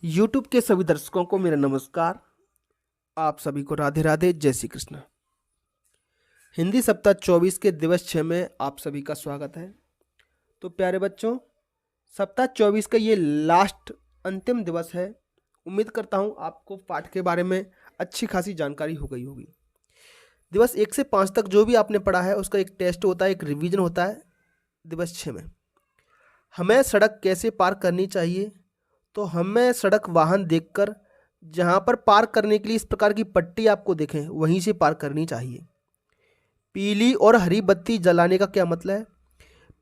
YouTube के सभी दर्शकों को मेरा नमस्कार। आप सभी को राधे राधे, जय श्री कृष्ण। हिंदी सप्ताह 24 के दिवस 6 में आप सभी का स्वागत है। तो प्यारे बच्चों, सप्ताह 24 का ये लास्ट अंतिम दिवस है। उम्मीद करता हूँ आपको पाठ के बारे में अच्छी खासी जानकारी हो गई होगी। दिवस 1 से 5 तक जो भी आपने पढ़ा है उसका एक टेस्ट होता है, एक रिवीजन होता है। दिवस 6 में हमें सड़क कैसे पार करनी चाहिए, तो हमें सड़क वाहन देखकर जहाँ पर पार करने के लिए इस प्रकार की पट्टी आपको देखें वहीं से पार करनी चाहिए। पीली और हरी बत्ती जलाने का क्या मतलब है?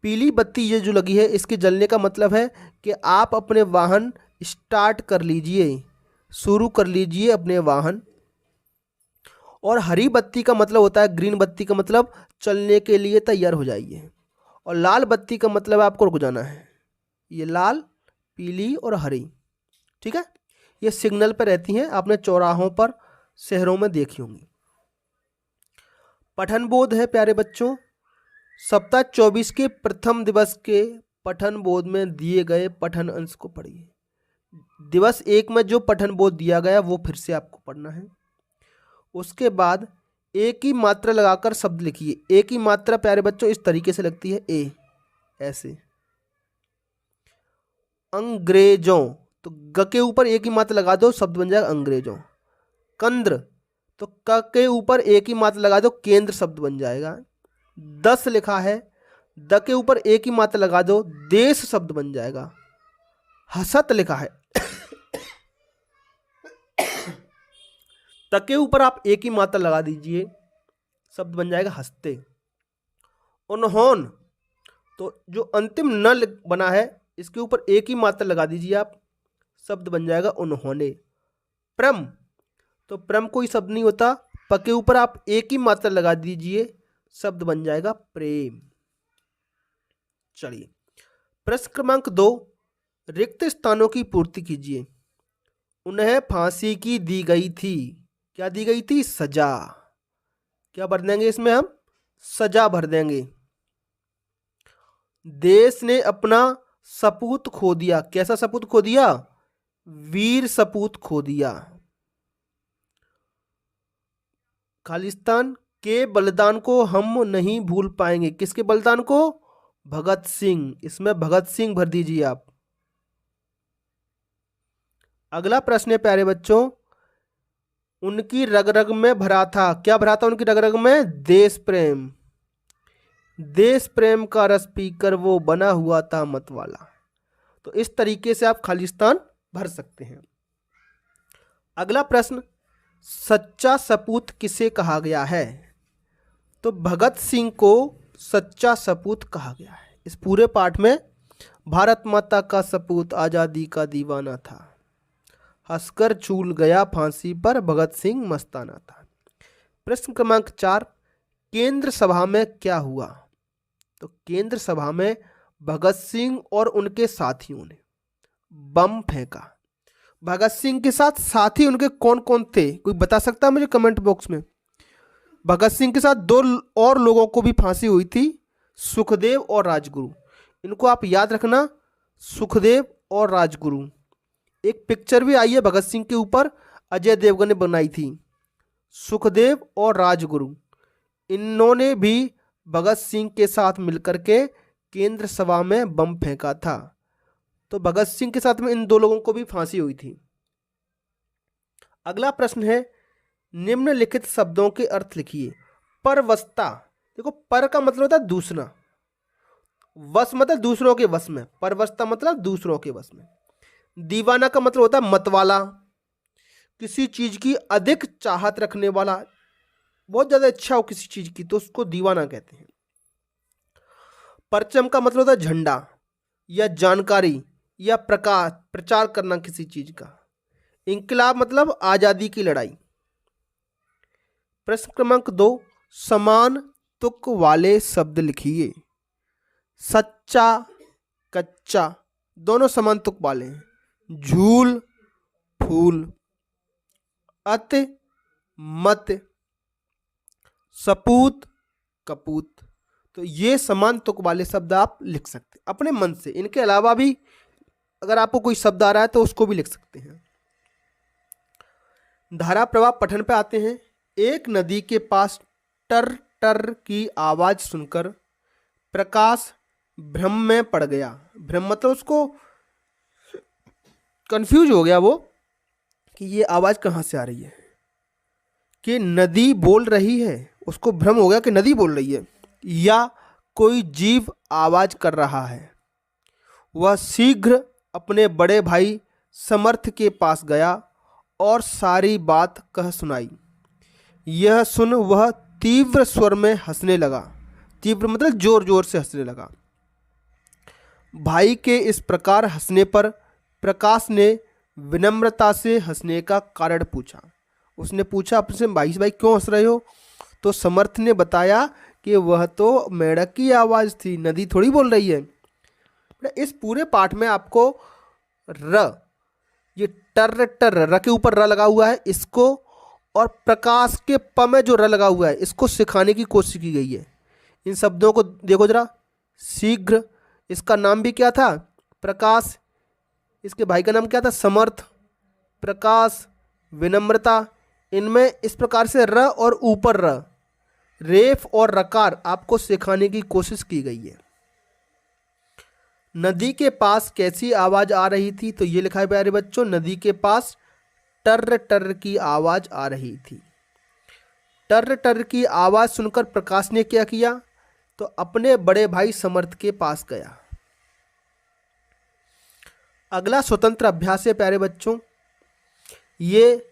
पीली बत्ती ये जो लगी है इसके जलने का मतलब है कि आप अपने वाहन स्टार्ट कर लीजिए, शुरू कर लीजिए अपने वाहन। और हरी बत्ती का मतलब होता है, ग्रीन बत्ती का मतलब चलने के लिए तैयार हो जाइए। और लाल बत्ती का मतलब आपको रुक जाना है। ये लाल, पीली और हरी, ठीक है, ये सिग्नल पर रहती हैं। आपने चौराहों पर शहरों में देखी होंगी। पठन बोध है प्यारे बच्चों। सप्ताह 24 के प्रथम दिवस के पठन बोध में दिए गए पठन अंश को पढ़िए। दिवस 1 में जो पठन बोध दिया गया वो फिर से आपको पढ़ना है। उसके बाद एक ही मात्रा लगाकर शब्द लिखिए। एक ही मात्रा प्यारे बच्चों इस तरीके से लगती है, ए ऐसे। अंग्रेजों, तो ग के ऊपर एक ही मात्रा लगा दो, शब्द बन जाएगा अंग्रेजों। केंद्र, तो क के ऊपर एक ही मात्रा लगा दो, केंद्र शब्द बन जाएगा। 10 लिखा है, द के ऊपर एक ही मात्रा लगा दो, देश शब्द बन जाएगा। हसत लिखा है, त के ऊपर आप एक ही मात्रा लगा दीजिए, शब्द बन जाएगा हंसते। उन्होंने, तो जो अंतिम न बना है इसके ऊपर एक ही मात्रा लगा दीजिए आप, शब्द बन जाएगा उन्होंने। प्रम, तो प्रम कोई शब्द नहीं होता, प के ऊपर आप एक ही मात्रा लगा दीजिए, शब्द बन जाएगा प्रेम। चलिए प्रश्न क्रमांक 2, रिक्त स्थानों की पूर्ति कीजिए। उन्हें फांसी की दी गई थी। क्या दी गई थी? सजा। क्या भर देंगे इसमें हम? सजा भर देंगे। देश ने अपना सपूत खो दिया। कैसा सपूत खो दिया? वीर सपूत खो दिया। खालिस्तान के बलिदान को हम नहीं भूल पाएंगे। किसके बलिदान को? भगत सिंह। इसमें भगत सिंह भर दीजिए आप। अगला प्रश्न है प्यारे बच्चों, उनकी रग रग में भरा था। क्या भरा था उनकी रग रग में? देश प्रेम। देश प्रेम का रस पीकर वो बना हुआ था मतवाला। तो इस तरीके से आप खालिस्तान भर सकते हैं। अगला प्रश्न, सच्चा सपूत किसे कहा गया है? तो भगत सिंह को सच्चा सपूत कहा गया है। इस पूरे पाठ में भारत माता का सपूत आज़ादी का दीवाना था, हंसकर झूल गया फांसी पर भगत सिंह मस्ताना था। प्रश्न क्रमांक 4, केंद्र सभा में क्या हुआ? तो केंद्र सभा में भगत सिंह और उनके साथियों ने बम फेंका। भगत सिंह के साथ साथी उनके कौन कौन थे? कोई बता सकता है मुझे कमेंट बॉक्स में? भगत सिंह के साथ 2 और लोगों को भी फांसी हुई थी, सुखदेव और राजगुरु। इनको आप याद रखना, सुखदेव और राजगुरु। एक पिक्चर भी आई है भगत सिंह के ऊपर, अजय देवगन ने बनाई थी। सुखदेव और राजगुरु, इन्होंने भी भगत सिंह के साथ मिलकर के केंद्र सभा में बम फेंका था। तो भगत सिंह के साथ में इन 2 लोगों को भी फांसी हुई थी। अगला प्रश्न है, निम्नलिखित शब्दों के अर्थ लिखिए। परवस्ता, देखो पर का मतलब होता है दूसरा, वश मतलब दूसरों के वश में, परवस्ता मतलब दूसरों के वश में। दीवाना का मतलब होता है मतवाला, किसी चीज की अधिक चाहत रखने वाला, बहुत ज्यादा इच्छा हो किसी चीज की तो उसको दीवाना कहते हैं। परचम का मतलब होता है झंडा या जानकारी या प्रचार करना किसी चीज का। इंकलाब मतलब आजादी की लड़ाई। प्रश्न क्रमांक 2, समान तुक वाले शब्द लिखिए। सच्चा, कच्चा दोनों समान तुक वाले हैं। झूल, फूल, अत, मत, सपूत, कपूत। तो ये समान तुक वाले शब्द आप लिख सकते अपने मन से। इनके अलावा भी अगर आपको कोई शब्द आ रहा है तो उसको भी लिख सकते हैं। धारा प्रवाह पठन पे आते हैं। एक नदी के पास टर टर की आवाज सुनकर प्रकाश भ्रम में पड़ गया। भ्रम मतलब उसको कंफ्यूज हो गया वो कि ये आवाज कहाँ से आ रही है, कि नदी बोल रही है। उसको भ्रम हो गया कि नदी बोल रही है या कोई जीव आवाज कर रहा है। वह शीघ्र अपने बड़े भाई समर्थ के पास गया और सारी बात कह सुनाई। यह सुन वह तीव्र स्वर में हंसने लगा। तीव्र मतलब जोर जोर से हंसने लगा। भाई के इस प्रकार हंसने पर प्रकाश ने विनम्रता से हंसने का कारण पूछा। उसने पूछा अपने भाई से, भाई क्यों हंस रहे हो? तो समर्थ ने बताया कि वह तो मेढक की आवाज़ थी, नदी थोड़ी बोल रही है। इस पूरे पाठ में आपको र, ये टर टर र के ऊपर र लगा हुआ है, इसको और प्रकाश के प में जो र लगा हुआ है इसको सिखाने की कोशिश की गई है। इन शब्दों को देखो जरा। शीघ्र, इसका नाम भी क्या था? प्रकाश। इसके भाई का नाम क्या था? समर्थ। प्रकाश, विनम्रता, इनमें इस प्रकार से र और ऊपर र, रेफ और रकार आपको सिखाने की कोशिश की गई है। नदी के पास कैसी आवाज आ रही थी? तो ये लिखा है प्यारे बच्चों, नदी के पास टर टर की आवाज आ रही थी। टर टर की आवाज सुनकर प्रकाश ने क्या किया? तो अपने बड़े भाई समर्थ के पास गया। अगला स्वतंत्र अभ्यास है प्यारे बच्चों। ये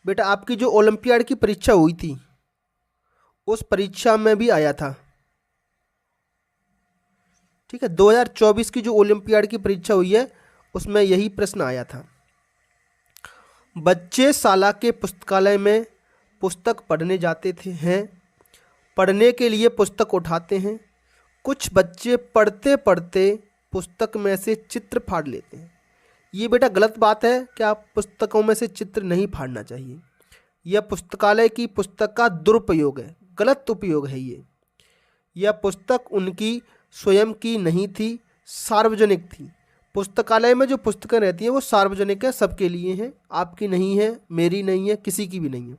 बेटा आपकी जो ओलंपियाड की परीक्षा हुई थी उस परीक्षा में भी आया था। ठीक है, 2024 की जो ओलंपियाड की परीक्षा हुई है उसमें यही प्रश्न आया था। बच्चे शाला के पुस्तकालय में पुस्तक पढ़ने जाते हैं। पढ़ने के लिए पुस्तक उठाते हैं। कुछ बच्चे पढ़ते पढ़ते पुस्तक में से चित्र फाड़ लेते हैं। ये बेटा गलत बात है कि आप पुस्तकों में से चित्र नहीं फाड़ना चाहिए। यह पुस्तकालय की पुस्तक का दुरुपयोग है, गलत उपयोग है ये। यह पुस्तक उनकी स्वयं की नहीं थी, सार्वजनिक थी। पुस्तकालय में जो पुस्तकें रहती हैं वो सार्वजनिक है, सबके लिए हैं, आपकी नहीं है, मेरी नहीं है, किसी की भी नहीं है।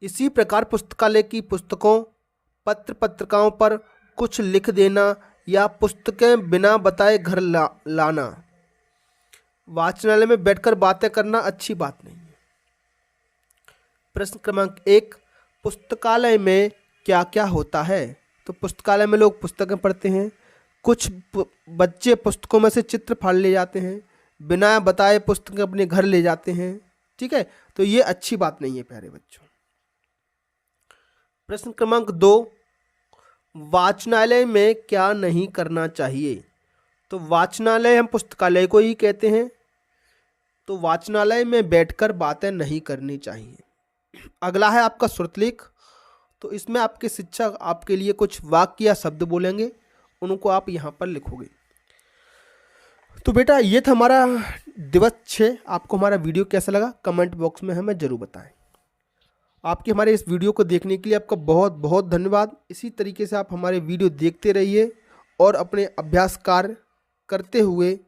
इसी प्रकार पुस्तकालय की पुस्तकों, पत्र पत्रिकाओं पर कुछ लिख देना या पुस्तकें बिना बताए घर लाना, वाचनालय में बैठकर बातें करना अच्छी बात नहीं है। प्रश्न क्रमांक 1, पुस्तकालय में क्या क्या होता है? तो पुस्तकालय में लोग पुस्तकें पढ़ते हैं। कुछ बच्चे पुस्तकों में से चित्र फाड़ ले जाते हैं। बिना बताए पुस्तकें अपने घर ले जाते हैं। ठीक है, तो ये अच्छी बात नहीं है प्यारे बच्चों। प्रश्न क्रमांक 2, वाचनालय में क्या नहीं करना चाहिए? तो वाचनालय हम पुस्तकालय को ही कहते हैं, तो वाचनालय में बैठकर बातें नहीं करनी चाहिए। अगला है आपका श्रुतलेख। तो इसमें आपके शिक्षक आपके लिए कुछ वाक्य या शब्द बोलेंगे, उनको आप यहाँ पर लिखोगे। तो बेटा ये था हमारा दिवस 6। आपको हमारा वीडियो कैसा लगा कमेंट बॉक्स में हमें ज़रूर बताएं। आपके हमारे इस वीडियो को देखने के लिए आपका बहुत बहुत धन्यवाद। इसी तरीके से आप हमारे वीडियो देखते रहिए और अपने अभ्यास कार्य करते हुए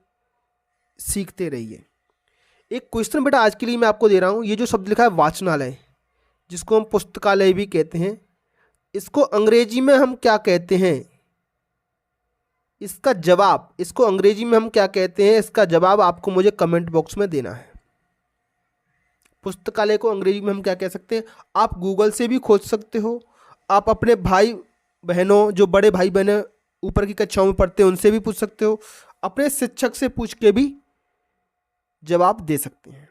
सीखते रहिए। एक क्वेश्चन बेटा आज के लिए मैं आपको दे रहा हूँ। ये जो शब्द लिखा है वाचनालय, जिसको हम पुस्तकालय भी कहते हैं, इसको अंग्रेजी में हम क्या कहते हैं? इसका जवाब, इसको अंग्रेजी में हम क्या कहते हैं, इसका जवाब आपको मुझे कमेंट बॉक्स में देना है। पुस्तकालय को अंग्रेजी में हम क्या कह सकते हैं? आप गूगल से भी खोज सकते हो। आप अपने भाई बहनों, जो बड़े भाई बहन ऊपर की कक्षाओं में पढ़ते हैं, उनसे भी पूछ सकते हो। अपने शिक्षक से पूछ के भी जवाब दे सकते हैं।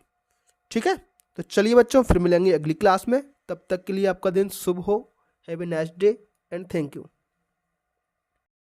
ठीक है, तो चलिए बच्चों, फिर मिलेंगे अगली क्लास में। तब तक के लिए आपका दिन शुभ हो। Have a nice day and thank you.